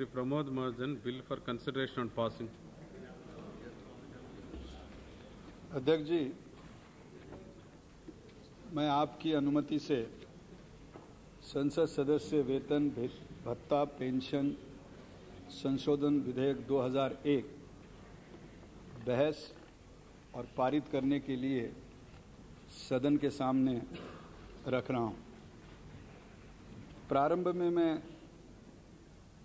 Shri Pramod Mahajan, bill for consideration and passing. अध्यक्ष जी, मैं आपकी अनुमति से संसद सदस्य वेतन भत्ता पेंशन संशोधन विधेयक 2001 बहस और पारित करने के लिए सदन के सामने रख रहा हूं। प्रारंभ में मैं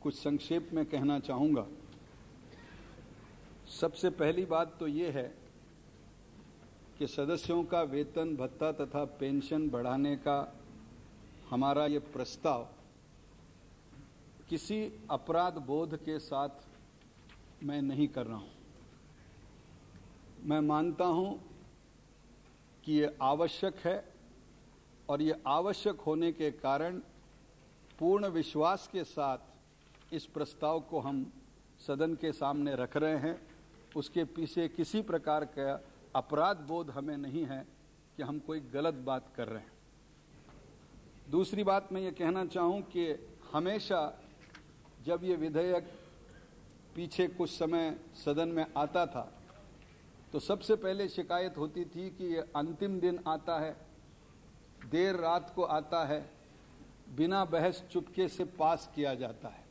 कुछ संक्षेप में कहना चाहूँगा। सबसे पहली बात तो ये है कि सदस्यों का वेतन भत्ता तथा पेंशन बढ़ाने का हमारा ये प्रस्ताव किसी अपराध बोध के साथ मैं नहीं कर रहा हूँ। मैं मानता हूँ कि ये आवश्यक है और ये आवश्यक होने के कारण पूर्ण विश्वास के साथ इस प्रस्ताव को हम सदन के सामने रख रहे हैं। उसके पीछे किसी प्रकार का अपराध बोध हमें नहीं है कि हम कोई गलत बात कर रहे हैं। दूसरी बात मैं ये कहना चाहूँ कि हमेशा जब ये विधेयक पीछे कुछ समय सदन में आता था तो सबसे पहले शिकायत होती थी कि ये अंतिम दिन आता है, देर रात को आता है, बिना बहस चुपके से पास किया जाता है।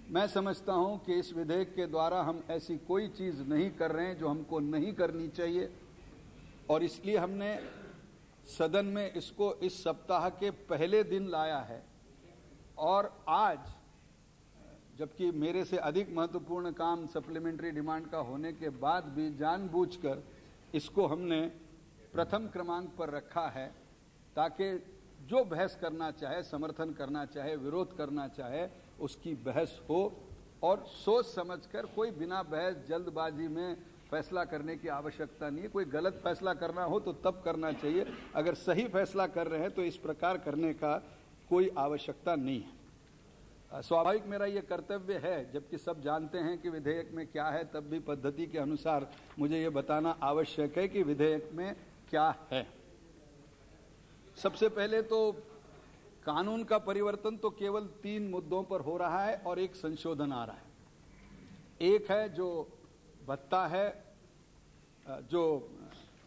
मैं समझता हूं कि इस विधेयक के द्वारा हम ऐसी कोई चीज नहीं कर रहे हैं जो हमको नहीं करनी चाहिए और इसलिए हमने सदन में इसको इस सप्ताह के पहले दिन लाया है। और आज जबकि मेरे से अधिक महत्वपूर्ण काम सप्लीमेंट्री डिमांड का होने के बाद भी जानबूझकर इसको हमने प्रथम क्रमांक पर रखा है ताकि जो बहस करना चाहे, समर्थन करना चाहे, विरोध करना चाहे, उसकी बहस हो और सोच समझकर, कोई बिना बहस जल्दबाजी में फैसला करने की आवश्यकता नहीं है। कोई गलत फैसला करना हो तो तब करना चाहिए, अगर सही फैसला कर रहे हैं तो इस प्रकार करने का कोई आवश्यकता नहीं है। स्वाभाविक मेरा ये कर्तव्य है, जबकि सब जानते हैं कि विधेयक में क्या है, तब भी पद्धति के अनुसार मुझे ये बताना आवश्यक है कि विधेयक में क्या है। सबसे पहले तो कानून का परिवर्तन तो केवल 3 मुद्दों पर हो रहा है और एक संशोधन आ रहा है। एक है जो भत्ता है, जो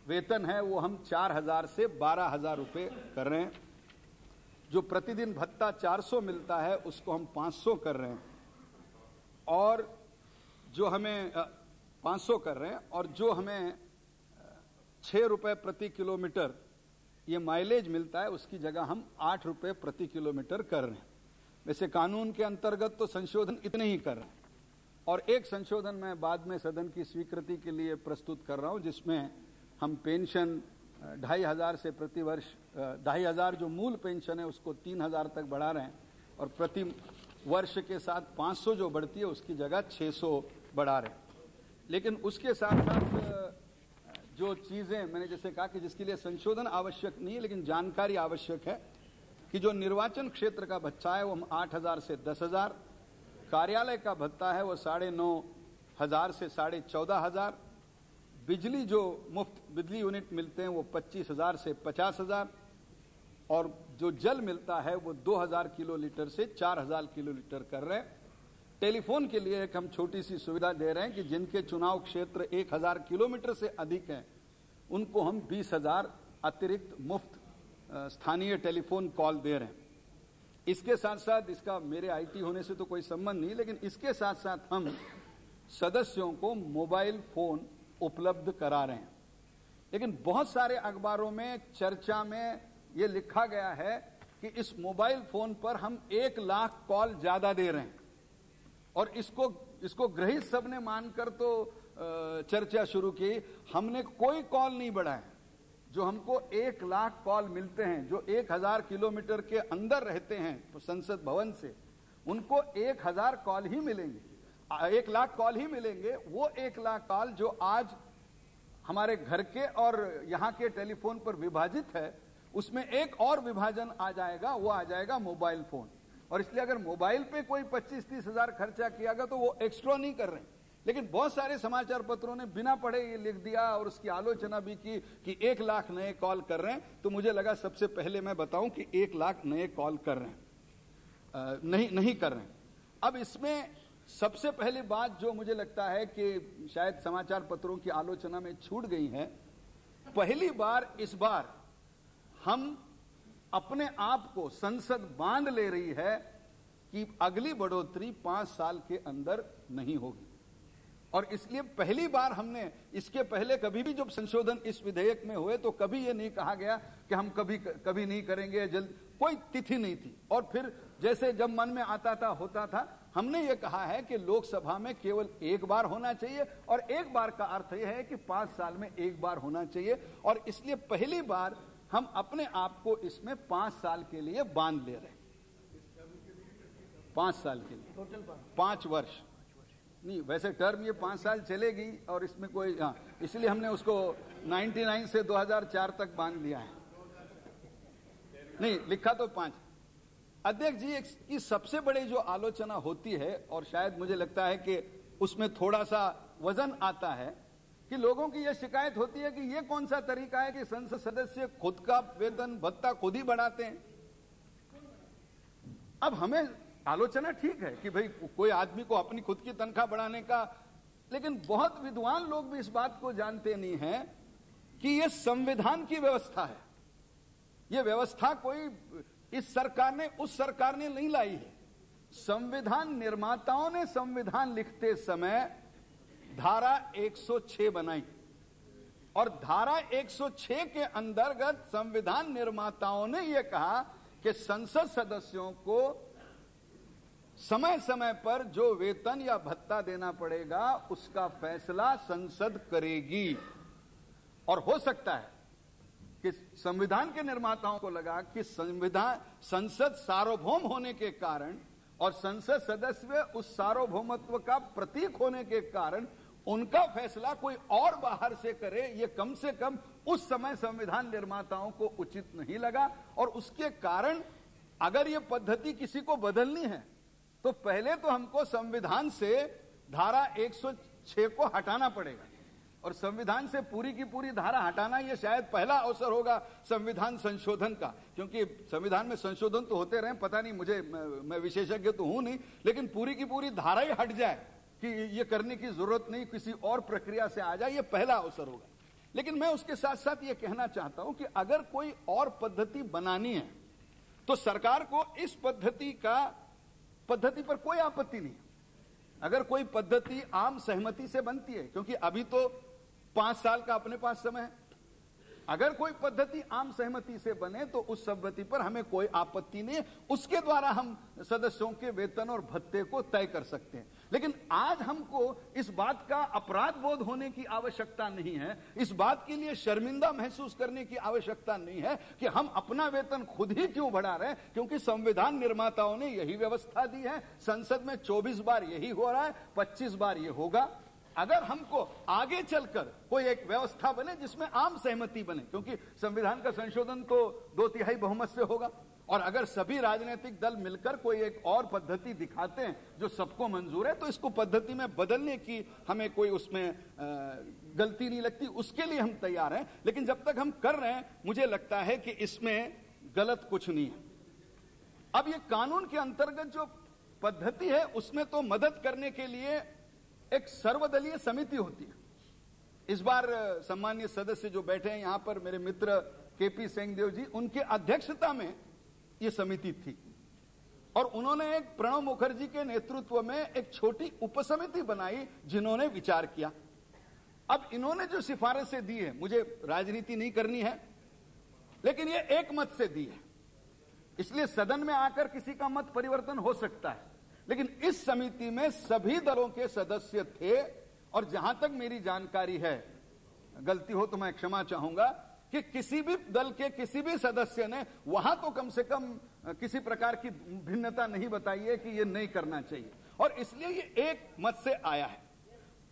वेतन है वो हम 4,000 से 12,000 रुपये कर रहे हैं। जो प्रतिदिन भत्ता 400 मिलता है उसको हम 500 कर रहे हैं और जो हमें 500 कर रहे हैं और जो हमें 6 रुपये प्रति किलोमीटर ये माइलेज मिलता है उसकी जगह हम 8 रुपये प्रति किलोमीटर कर रहे हैं। वैसे कानून के अंतर्गत तो संशोधन इतने ही कर रहे हैं और एक संशोधन मैं बाद में सदन की स्वीकृति के लिए प्रस्तुत कर रहा हूं, जिसमें हम पेंशन 2,500 से प्रति वर्ष 2,500 जो मूल पेंशन है उसको 3,000 तक बढ़ा रहे हैं और प्रति वर्ष के साथ 500 जो बढ़ती है उसकी जगह 600 बढ़ा रहे हैं। लेकिन उसके साथ साथ जो चीजें मैंने जैसे कहा कि जिसके लिए संशोधन आवश्यक नहीं है लेकिन जानकारी आवश्यक है कि जो निर्वाचन क्षेत्र का भत्ता है वो हम 8,000 से 10,000, कार्यालय का भत्ता है वो 9,500 से 14,500, बिजली जो मुफ्त बिजली यूनिट मिलते हैं वो 25,000 से 50,000 और जो जल मिलता है वो 2,000 किलोलीटर से 4,000 किलोलीटर कर रहे हैं। टेलीफोन के लिए एक हम छोटी सी सुविधा दे रहे हैं कि जिनके चुनाव क्षेत्र 1,000 किलोमीटर से अधिक हैं उनको हम 20,000 अतिरिक्त मुफ्त स्थानीय टेलीफोन कॉल दे रहे हैं। इसके साथ साथ, इसका मेरे आईटी होने से तो कोई संबंध नहीं, लेकिन इसके साथ साथ हम सदस्यों को मोबाइल फोन उपलब्ध करा रहे हैं। लेकिन बहुत सारे अखबारों में चर्चा में यह लिखा गया है कि इस मोबाइल फोन पर हम 1 लाख कॉल ज्यादा दे रहे हैं और इसको ग्रहित सबने मानकर तो चर्चा शुरू की। हमने कोई कॉल नहीं बढ़ाया। जो हमको 1 लाख कॉल मिलते हैं, जो 1,000 किलोमीटर के अंदर रहते हैं संसद भवन से, उनको 1,000 कॉल ही मिलेंगे, 1 लाख कॉल ही मिलेंगे। वो 1 लाख कॉल जो आज हमारे घर के और यहां के टेलीफोन पर विभाजित है, उसमें एक और विभाजन आ जाएगा, वो आ जाएगा मोबाइल फोन। और इसलिए अगर मोबाइल पे कोई 25-30 हजार खर्चा किया गया तो वो एक्स्ट्रा नहीं कर रहे हैं। लेकिन बहुत सारे समाचार पत्रों ने बिना पढ़े ये लिख दिया और उसकी आलोचना भी की कि 1 लाख नए कॉल कर रहे हैं। तो मुझे लगा सबसे पहले मैं बताऊं कि 1 लाख नए कॉल कर रहे हैं, नहीं कर रहे हैं। अब इसमें सबसे पहली बात जो मुझे लगता है कि शायद समाचार पत्रों की आलोचना में छूट गई है, पहली बार इस बार हम अपने आप को संसद बांध ले रही है कि अगली बढ़ोतरी 5 साल के अंदर नहीं होगी। और इसलिए पहली बार हमने, इसके पहले कभी भी जब संशोधन इस विधेयक में हुए तो कभी ये नहीं कहा गया कि हम कभी नहीं करेंगे, जल्द, कोई तिथि नहीं थी। और फिर जैसे जब मन में आता था होता था। हमने ये कहा है कि लोकसभा में केवल एक बार होना चाहिए, और एक बार का अर्थ यह है कि 5 साल में एक बार होना चाहिए। और इसलिए पहली बार हम अपने आप को इसमें 5 साल के लिए बांध ले रहे हैं। 5 साल के लिए, टोटल 5 वर्ष नहीं, वैसे टर्म ये 5 साल चलेगी और इसमें कोई, हाँ, इसलिए हमने उसको 99 से 2004 तक बांध दिया है। नहीं, लिखा तो 5। अध्यक्ष जी, की सबसे बड़ी जो आलोचना होती है, और शायद मुझे लगता है कि उसमें थोड़ा सा वजन आता है, कि लोगों की यह शिकायत होती है कि यह कौन सा तरीका है कि संसद सदस्य खुद का वेतन भत्ता खुद ही बढ़ाते हैं। अब हमें आलोचना ठीक है कि भाई कोई आदमी को अपनी खुद की तनख्वाह बढ़ाने का, लेकिन बहुत विद्वान लोग भी इस बात को जानते नहीं हैं कि यह संविधान की व्यवस्था है। यह व्यवस्था कोई इस सरकार ने, उस सरकार ने नहीं लाई है। संविधान निर्माताओं ने संविधान लिखते समय धारा 106 बनाई, और धारा 106 के अंतर्गत संविधान निर्माताओं ने यह कहा कि संसद सदस्यों को समय समय पर जो वेतन या भत्ता देना पड़ेगा उसका फैसला संसद करेगी। और हो सकता है कि संविधान के निर्माताओं को लगा कि संसद सार्वभौम होने के कारण और संसद सदस्य उस सार्वभौमत्व का प्रतीक होने के कारण उनका फैसला कोई और बाहर से करे, ये कम से कम उस समय संविधान निर्माताओं को उचित नहीं लगा। और उसके कारण अगर ये पद्धति किसी को बदलनी है तो पहले तो हमको संविधान से धारा 106 को हटाना पड़ेगा, और संविधान से पूरी की पूरी धारा हटाना ये शायद पहला अवसर होगा संविधान संशोधन का, क्योंकि संविधान में संशोधन तो होते रहे, पता नहीं, मैं विशेषज्ञ तो हूं नहीं, लेकिन पूरी की पूरी धारा ही हट जाए कि ये करने की जरूरत नहीं, किसी और प्रक्रिया से आ जाए, ये पहला अवसर होगा। लेकिन मैं उसके साथ साथ ये कहना चाहता हूं कि अगर कोई और पद्धति बनानी है तो सरकार को इस पद्धति पर कोई आपत्ति नहीं। अगर कोई पद्धति आम सहमति से बनती है, क्योंकि अभी तो 5 साल का अपने पास समय है, अगर कोई पद्धति आम सहमति से बने तो उस सहमति पर हमें कोई आपत्ति नहीं है, उसके द्वारा हम सदस्यों के वेतन और भत्ते को तय कर सकते हैं। लेकिन आज हमको इस बात का अपराध बोध होने की आवश्यकता नहीं है, इस बात के लिए शर्मिंदा महसूस करने की आवश्यकता नहीं है कि हम अपना वेतन खुद ही क्यों बढ़ा रहे हैं, क्योंकि संविधान निर्माताओं ने यही व्यवस्था दी है। संसद में 24 बार यही हो रहा है, 25 बार ये होगा। अगर हमको आगे चलकर कोई एक व्यवस्था बने जिसमें आम सहमति बने, क्योंकि संविधान का संशोधन तो 2/3 बहुमत से होगा, और अगर सभी राजनीतिक दल मिलकर कोई एक और पद्धति दिखाते हैं जो सबको मंजूर है, तो इसको पद्धति में बदलने की हमें कोई उसमें गलती नहीं लगती, उसके लिए हम तैयार हैं। लेकिन जब तक हम कर रहे हैं, मुझे लगता है कि इसमें गलत कुछ नहीं है। अब ये कानून के अंतर्गत जो पद्धति है उसमें तो मदद करने के लिए एक सर्वदलीय समिति होती है। इस बार सम्मानीय सदस्य जो बैठे हैं यहां पर, मेरे मित्र केपी सिंहदेव जी, उनके अध्यक्षता में यह समिति थी, और उन्होंने एक प्रणब मुखर्जी के नेतृत्व में एक छोटी उपसमिति बनाई जिन्होंने विचार किया। अब इन्होंने जो सिफारिशें दी है, मुझे राजनीति नहीं करनी है, लेकिन ये एक मत से दी है, इसलिए सदन में आकर किसी का मत परिवर्तन हो सकता है। लेकिन इस समिति में सभी दलों के सदस्य थे, और जहां तक मेरी जानकारी है, गलती हो तो मैं क्षमा चाहूंगा, कि किसी भी दल के किसी भी सदस्य ने वहां तो कम से कम किसी प्रकार की भिन्नता नहीं बताई है कि यह नहीं करना चाहिए, और इसलिए ये एक मत से आया है।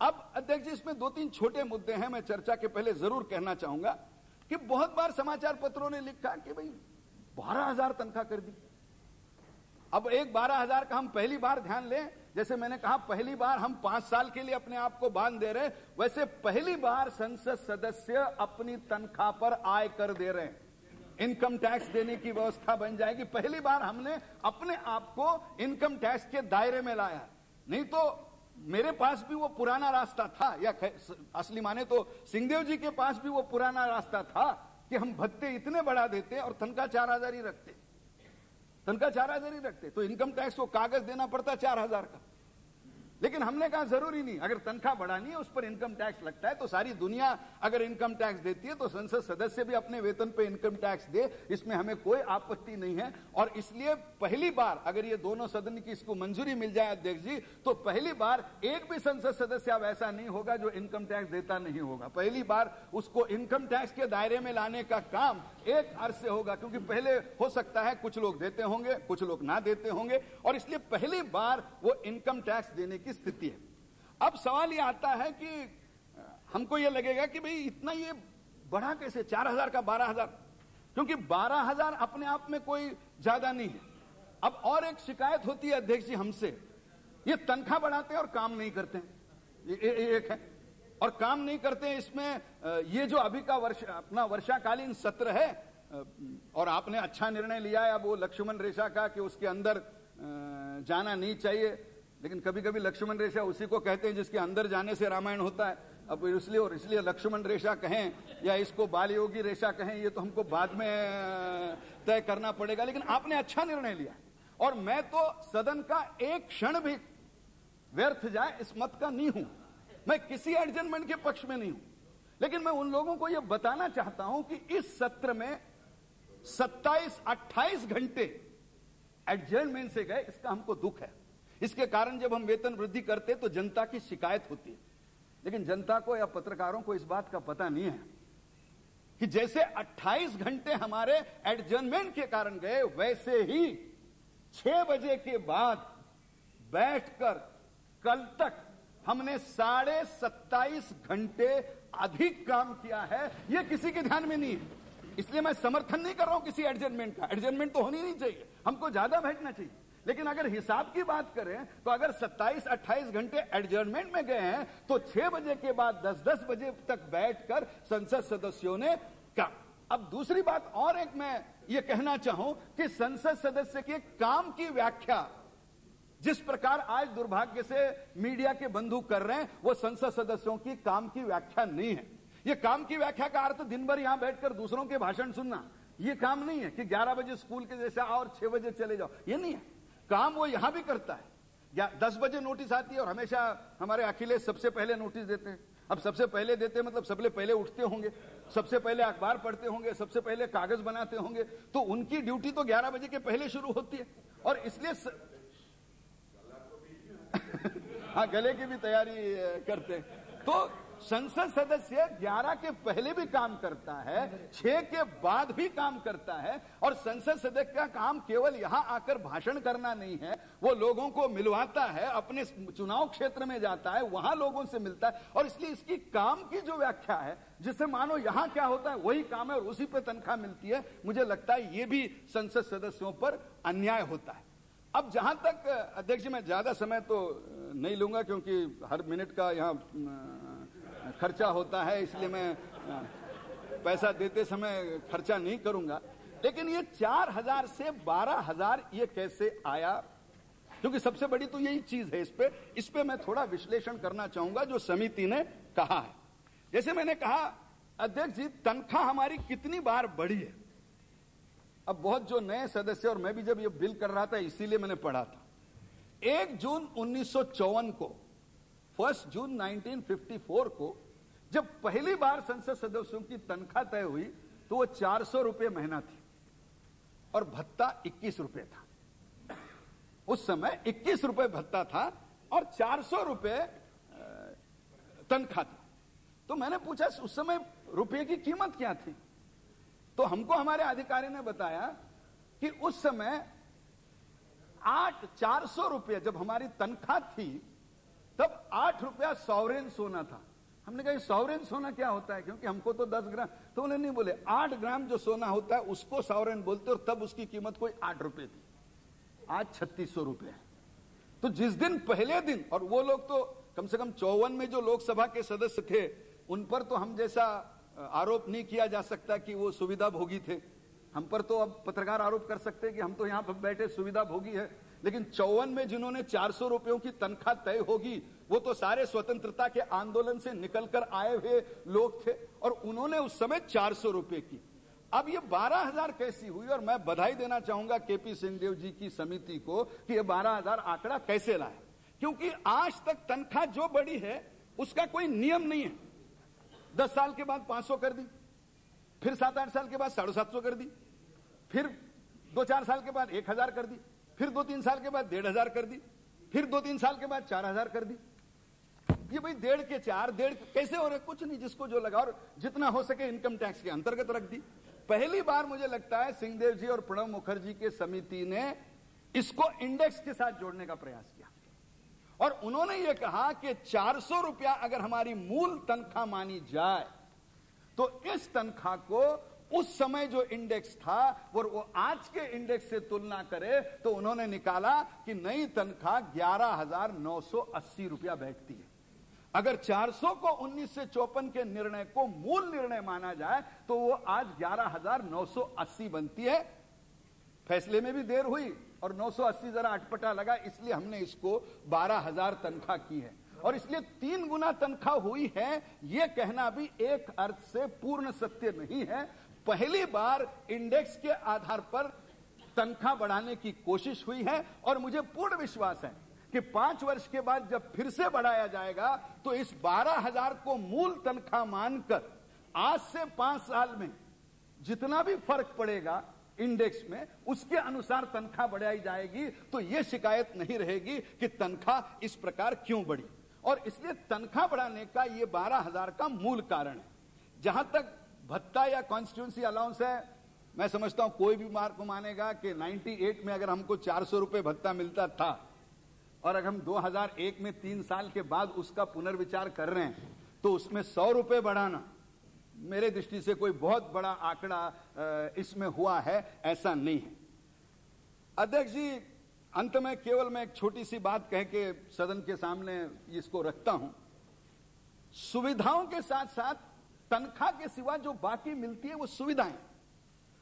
अब अध्यक्ष जी, इसमें 2-3 छोटे मुद्दे हैं, मैं चर्चा के पहले जरूर कहना चाहूंगा कि बहुत बार समाचार पत्रों ने लिखा कि भाई 12,000 तनख्वाह कर दी। अब एक 12,000 का हम पहली बार ध्यान लें, जैसे मैंने कहा पहली बार हम 5 साल के लिए अपने आप को बांध दे रहे हैं, वैसे पहली बार संसद सदस्य अपनी तनख्वाह पर आय कर दे रहे हैं। इनकम टैक्स देने की व्यवस्था बन जाएगी। पहली बार हमने अपने आप को इनकम टैक्स के दायरे में लाया। नहीं तो मेरे पास भी वो पुराना रास्ता था, या असली माने तो सिंहदेव जी के पास भी वो पुराना रास्ता था कि हम भत्ते इतने बढ़ा देते और तनख्वाह 4,000 ही रखते, तनख्वाह 4,000 ही रखते, तो इनकम टैक्स को कागज देना पड़ता 4,000 का। लेकिन हमने कहा जरूरी नहीं, अगर तनख्वाह बढ़ानी है उस पर इनकम टैक्स लगता है, तो सारी दुनिया अगर इनकम टैक्स देती है तो संसद सदस्य भी अपने वेतन पे इनकम टैक्स दे, इसमें हमें कोई आपत्ति नहीं है। और इसलिए पहली बार अगर ये दोनों सदन की इसको मंजूरी मिल जाए अध्यक्ष जी, तो पहली बार एक भी संसद सदस्य अब ऐसा नहीं होगा जो इनकम टैक्स देता नहीं होगा। पहली बार उसको इनकम टैक्स के दायरे में लाने का काम एक अर्थ से होगा, क्योंकि पहले हो सकता है कुछ लोग देते होंगे, कुछ लोग ना देते होंगे, और इसलिए पहली बार वो इनकम टैक्स देने की स्थिति है। अब सवाल ये आता है कि हमको ये लगेगा कि भाई इतना ये बढ़ा कैसे, 4,000 का 12,000, क्योंकि 12,000 अपने आप में कोई ज्यादा नहीं है। अब और एक शिकायत होती है अध्यक्ष जी हमसे, ये तनख्वाह बढ़ाते हैं और काम नहीं करते हैं, ये एक है, और काम नहीं करते हैं। इसमें ये जो अभी का अपना वर्षाकालीन सत्र है, और आपने अच्छा निर्णय लिया है अब वो लक्ष्मण रेखा का कि उसके अंदर जाना नहीं चाहिए, लेकिन कभी कभी लक्ष्मण रेखा उसी को कहते हैं जिसके अंदर जाने से रामायण होता है। अब इसलिए लक्ष्मण रेखा कहें या इसको बाल योगी रेखा कहें, ये तो हमको बाद में तय करना पड़ेगा। लेकिन आपने अच्छा निर्णय लिया, और मैं तो सदन का एक क्षण भी व्यर्थ जाए इस मत का नहीं हूं, मैं किसी एडजमेंट के पक्ष में नहीं हूं। लेकिन मैं उन लोगों को यह बताना चाहता हूं कि इस सत्र में 27-28 घंटे एडजर्नमेंट से गए, इसका हमको दुख है। इसके कारण जब हम वेतन वृद्धि करते तो जनता की शिकायत होती है, लेकिन जनता को या पत्रकारों को इस बात का पता नहीं है कि जैसे 28 घंटे हमारे एडजर्नमेंट के कारण गए, वैसे ही 6 बजे के बाद बैठकर कल तक हमने 27.5 घंटे अधिक काम किया है। यह किसी के ध्यान में नहीं है, इसलिए मैं समर्थन नहीं कर रहा हूं किसी एडजर्नमेंट का। एडजर्नमेंट तो होनी नहीं चाहिए, हमको ज्यादा बैठना चाहिए। लेकिन अगर हिसाब की बात करें तो अगर 27-28 घंटे एडजर्नमेंट में गए हैं, तो 6 बजे के बाद 10-10 बजे तक बैठकर संसद सदस्यों ने काम। अब दूसरी बात और एक मैं ये कहना चाहूं कि संसद सदस्य के काम की व्याख्या जिस प्रकार आज दुर्भाग्य से मीडिया के बंधु कर रहे हैं, वो संसद सदस्यों की काम की व्याख्या नहीं है। ये काम की व्याख्या का अर्थ दिन भर यहां बैठकर दूसरों के भाषण सुनना, ये काम नहीं है कि 11 बजे स्कूल के जैसा आओ और 6 बजे चले जाओ, ये नहीं है। काम वो यहां भी करता है, या 10 बजे नोटिस आती है और हमेशा हमारे अखिलेश सबसे पहले नोटिस देते हैं। अब सबसे पहले देते हैं मतलब सबसे पहले उठते होंगे, सबसे पहले अखबार पढ़ते होंगे, सबसे पहले कागज बनाते होंगे, तो उनकी ड्यूटी तो 11 बजे के पहले शुरू होती है। और इसलिए हाँ, गले की भी तैयारी करते हैं। तो संसद सदस्य 11 के पहले भी काम करता है, 6 के बाद भी काम करता है, और संसद सदस्य का काम केवल यहां आकर भाषण करना नहीं है, वो लोगों को मिलवाता है, अपने चुनाव क्षेत्र में जाता है, वहां लोगों से मिलता है। और इसलिए इसकी काम की जो व्याख्या है, जिससे मानो यहां क्या होता है वही काम है और उसी पर तनख्वाह मिलती है, मुझे लगता है ये भी संसद सदस्यों पर अन्याय होता है। अब जहां तक अध्यक्ष जी, मैं ज्यादा समय तो नहीं लूंगा क्योंकि हर मिनट का यहां खर्चा होता है, इसलिए मैं पैसा देते समय खर्चा नहीं करूंगा। लेकिन ये 4,000 से 12,000 ये कैसे आया, क्योंकि सबसे बड़ी तो यही चीज है। इस पे मैं थोड़ा विश्लेषण करना चाहूंगा जो समिति ने कहा है। जैसे मैंने कहा अध्यक्ष जी, तनख्वाह हमारी कितनी बार बढ़ी है। अब बहुत जो नए सदस्य, और मैं भी जब ये बिल कर रहा था इसीलिए मैंने पढ़ा था, 1 जून 1954 को, 1 जून 1954 को जब पहली बार संसद सदस्यों की तनख्वाह तय हुई तो वो 400 रुपये महीना थी और भत्ता 21 रुपये था। उस समय 21 रुपये भत्ता था और 400 रुपये तनख्वाह थी। तो मैंने पूछा उस समय रुपये की कीमत क्या थी, तो हमको हमारे अधिकारी ने बताया कि उस समय 400 रुपये जब हमारी तनख्वाह थी तब 8 रुपया सॉवरेन सोना था। हमने कहा सॉवरेन सोना क्या होता है, क्योंकि हमको तो 10 ग्राम, तो उन्हें नहीं बोले 8 ग्राम जो सोना होता है उसको सॉवरेन बोलते, और तब उसकी कीमत कोई 8 रुपये थी। आज 3600 रुपये है। तो जिस दिन पहले दिन, और वो लोग तो कम से कम 54 में जो लोकसभा के सदस्य थे उन पर तो हम जैसा आरोप नहीं किया जा सकता कि वो सुविधा भोगी थे। हम पर तो अब पत्रकार आरोप कर सकते हैं कि हम तो यहां पर बैठे सुविधा भोगी है, लेकिन 54 में जिन्होंने 400 रुपयों की तनख्वाह तय होगी वो तो सारे स्वतंत्रता के आंदोलन से निकलकर आए हुए लोग थे और उन्होंने उस समय 400 रुपए की। अब ये 12,000 कैसी हुई? और मैं बधाई देना चाहूंगा केपी सिंहदेव जी की समिति को कि ये 12,000 आंकड़ा कैसे लाए, क्योंकि आज तक तनख्वाह जो बढ़ी है उसका कोई नियम नहीं है। 10 साल के बाद 500 कर दी, फिर 7-8 साल के बाद 750 कर दी, फिर 2-4 साल के बाद 1,000 कर दी, फिर 2-3 साल के बाद 1,500 कर दी, फिर 2-3 साल के बाद 4,000 कर दी। ये भाई 1.5 के 4, 1.5 कैसे हो रहे? कुछ नहीं, जिसको जो लगा, और जितना हो सके इनकम टैक्स के अंतर्गत रख दी। पहली बार मुझे लगता है सिंहदेव जी और प्रणब मुखर्जी के समिति ने इसको इंडेक्स के साथ जोड़ने का प्रयास किया और उन्होंने ये कहा कि 400 रुपया अगर हमारी मूल तनख्वाह मानी जाए तो इस तनख्वाह को उस समय जो इंडेक्स था और वो आज के इंडेक्स से तुलना करे तो उन्होंने निकाला कि नई तनख्वाह 11,980 रुपया बैठती है। अगर 400 को 1954 के निर्णय को मूल निर्णय माना जाए तो वो आज 11,980 बनती है। फैसले में भी देर हुई और 980 जरा अटपटा लगा, इसलिए हमने इसको 12,000 तनख्वाह की है और इसलिए 3 गुना तनख्वाह हुई है। यह कहना भी एक अर्थ से पूर्ण सत्य नहीं है। पहली बार इंडेक्स के आधार पर तनख्वाह बढ़ाने की कोशिश हुई है और मुझे पूर्ण विश्वास है कि 5 वर्ष के बाद जब फिर से बढ़ाया जाएगा तो इस 12,000 को मूल तनख्वाह मानकर आज से 5 साल में जितना भी फर्क पड़ेगा इंडेक्स में उसके अनुसार तनख्वाह बढ़ाई जाएगी, तो यह शिकायत नहीं रहेगी कि तनख्वाह इस प्रकार क्यों बढ़ी। और इसलिए तनख्वाह बढ़ाने का यह 12,000 का मूल कारण है। जहां तक भत्ता या कॉन्स्टिट्यूंसी अलाउंस है, मैं समझता हूं कोई भी मार्क मानेगा कि 98 में अगर हमको 400 रुपए भत्ता मिलता था और अगर हम 2001 में 3 साल के बाद उसका पुनर्विचार कर रहे हैं तो उसमें 100 रुपए बढ़ाना मेरे दृष्टि से कोई बहुत बड़ा आंकड़ा इसमें हुआ है, ऐसा नहीं है। अध्यक्ष जी, अंत में केवल मैं एक छोटी सी बात कह के सदन के सामने इसको रखता हूं। सुविधाओं के साथ साथ तनख्वाह के सिवा जो बाकी मिलती है वो सुविधाएं।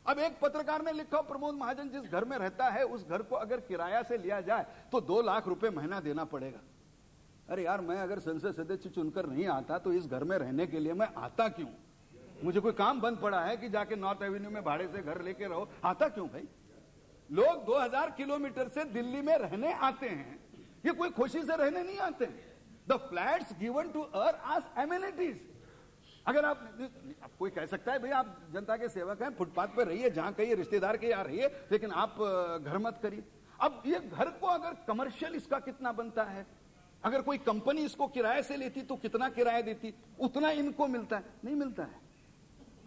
अब एक पत्रकार ने लिखा, प्रमोद महाजन जिस घर में रहता है उस घर को अगर किराया से लिया जाए तो 2 लाख रुपए महीना देना पड़ेगा। अरे यार, मैं अगर संसद सदस्य चुनकर नहीं आता तो इस घर में रहने के लिए मैं आता क्यों? मुझे कोई काम बंद पड़ा है कि जाके नॉर्थ एवेन्यू में भाड़े से घर लेके रहो? आता क्यों भाई? लोग 2000 किलोमीटर से दिल्ली में रहने आते हैं, ये कोई खुशी से रहने नहीं आते। The flats given to uh age amenities. अगर आप कोई कह सकता है भाई आप जनता के सेवक हैं, फुटपाथ पे रहिए, जहां कहिए रिश्तेदार के यहाँ रहिए, लेकिन आप घर मत करिए। अब ये घर को अगर कमर्शियल इसका कितना बनता है, अगर कोई कंपनी इसको किराए से लेती तो कितना किराया देती? उतना इनको मिलता है? नहीं मिलता है।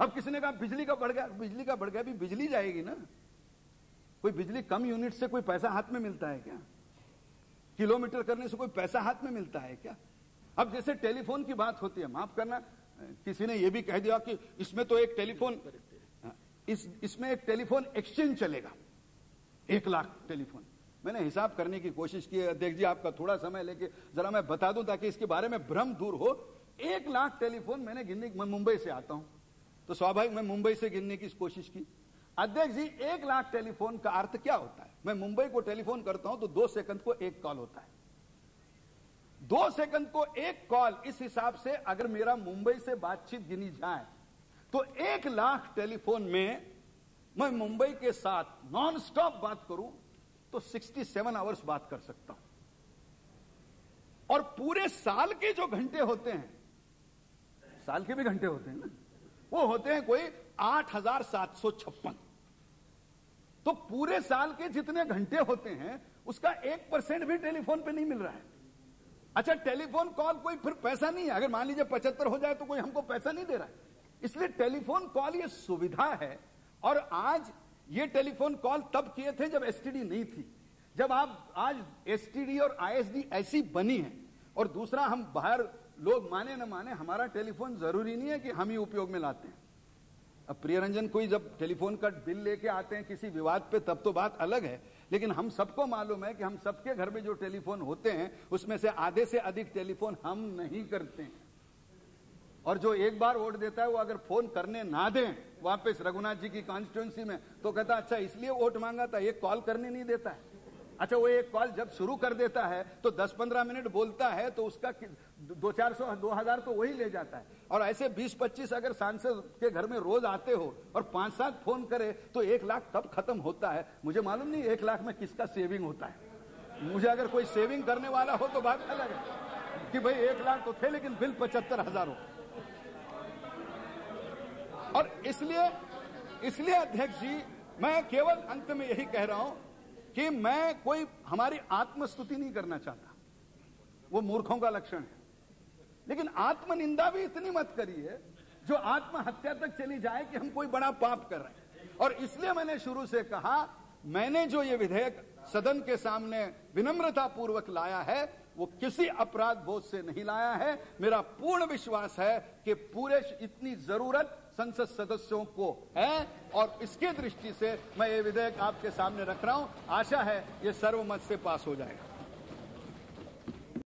अब किसी ने कहा बिजली का बढ़ गया, बिजली का बढ़ गया, भी बिजली जाएगी ना। कोई बिजली कम यूनिट से कोई पैसा हाथ में मिलता है क्या? किलोमीटर करने से कोई पैसा हाथ में मिलता है क्या? अब जैसे टेलीफोन की बात होती है, माफ करना, किसी ने यह भी कह दिया कि इसमें तो एक टेलीफोन इसमें एक टेलीफोन एक्सचेंज चलेगा, 1 लाख टेलीफोन। मैंने हिसाब करने की कोशिश की है अध्यक्ष जी, आपका थोड़ा समय लेके जरा मैं बता दूं ताकि इसके बारे में भ्रम दूर हो। 1 लाख टेलीफोन मैंने गिनने, मैं मुंबई से आता हूं तो स्वाभाविक मैं मुंबई से गिनने की कोशिश की। अध्यक्ष जी, 1 लाख टेलीफोन का अर्थ क्या होता है? मैं मुंबई को टेलीफोन करता हूं तो 2 सेकंड को 1 कॉल होता है। 2 सेकंड को 1 कॉल, इस हिसाब से अगर मेरा मुंबई से बातचीत गिनी जाए तो 1 लाख टेलीफोन में मैं मुंबई के साथ नॉन स्टॉप बात करूं तो 67 आवर्स बात कर सकता हूं। और पूरे साल के जो घंटे होते हैं, साल के भी घंटे होते हैं ना, वो होते हैं कोई 8,756। तो पूरे साल के जितने घंटे होते हैं उसका 1% भी टेलीफोन पे नहीं मिल रहा है। अच्छा, टेलीफोन कॉल कोई फिर पैसा नहीं है। अगर मान लीजिए 75 हो जाए तो कोई हमको पैसा नहीं दे रहा है। इसलिए टेलीफोन कॉल ये सुविधा है। और आज ये टेलीफोन कॉल तब किए थे जब एसटीडी नहीं थी। जब आप आज एसटीडी और आईएसडी ऐसी बनी है, और दूसरा हम बाहर लोग माने न माने, हमारा टेलीफोन जरूरी नहीं है कि हम ही उपयोग में लाते हैं। अब प्रियरंजन कोई जब टेलीफोन का बिल लेके आते हैं किसी विवाद पे तब तो बात अलग है, लेकिन हम सबको मालूम है कि हम सबके घर में जो टेलीफोन होते हैं उसमें से आधे से अधिक टेलीफोन हम नहीं करते हैं। और जो एक बार वोट देता है वो अगर फोन करने ना दें वापस रघुनाथ जी की कॉन्स्टिट्यूंसी में तो कहता अच्छा इसलिए वोट मांगा था, एक कॉल करने नहीं देता है। अच्छा वो एक कॉल जब शुरू कर देता है तो 10-15 मिनट बोलता है तो उसका 200-400-2000 तो वही ले जाता है। और ऐसे 20-25 अगर सांसद के घर में रोज आते हो और 5-7 फोन करे तो 1 लाख कब खत्म होता है मुझे मालूम नहीं। 1 लाख में किसका सेविंग होता है। मुझे अगर कोई सेविंग करने वाला हो तो बात अलग है कि भाई 1 लाख तो थे लेकिन बिल 75,000 हो। और इसलिए अध्यक्ष जी मैं केवल अंत में यही कह रहा हूं कि मैं कोई हमारी आत्मस्तुति नहीं करना चाहता, वो मूर्खों का लक्षण है। लेकिन आत्मनिंदा भी इतनी मत करिए जो आत्महत्या तक चली जाए कि हम कोई बड़ा पाप कर रहे हैं। और इसलिए मैंने शुरू से कहा मैंने जो ये विधेयक सदन के सामने विनम्रता पूर्वक लाया है वो किसी अपराध बोध से नहीं लाया है। मेरा पूर्ण विश्वास है कि पूरे इतनी जरूरत संसद सदस्यों को है और इसके दृष्टि से मैं ये विधेयक आपके सामने रख रहा हूं। आशा है ये सर्वमत से पास हो जाएगा।